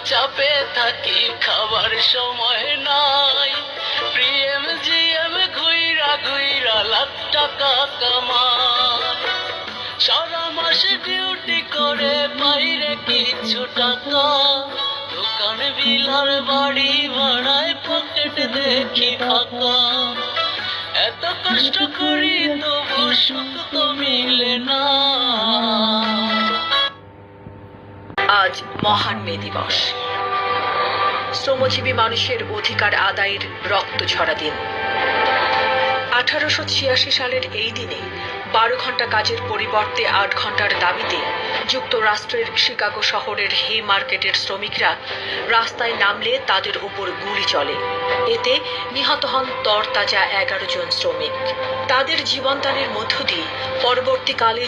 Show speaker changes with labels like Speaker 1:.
Speaker 1: চাপে থাকি, খাবার সময় নাই। প্রিএম জিএম ঘুইরা ঘুইরা লাখ টাকা কামাই। সারা মাসে ডিউটি করে বাইরে কিছু টাকা, দোকান বিলার বাড়ি ভাড়ায় পকেট দেখি ফাঁকা। এত কষ্ট করি তবু সুখ তো মিলে না।
Speaker 2: আজ মহান মে দিবস, শ্রমজীবী মানুষের অধিকার আদায়ের রক্ত ঝরা দিন। 1886 সালের এই দিনে 12 ঘন্টা কাজের পরিবর্তে 8 ঘন্টার দাবিতে যুক্তরাষ্ট্রের শিকাগো শহরের হে মার্কেটের শ্রমিকরা রাস্তায় নামলে তাদের উপর গুলি চলে। এতে নিহত হন তরতাজা 11 জন শ্রমিক। তাদের জীবনদানের মধ্য দিয়ে পরবর্তীকালে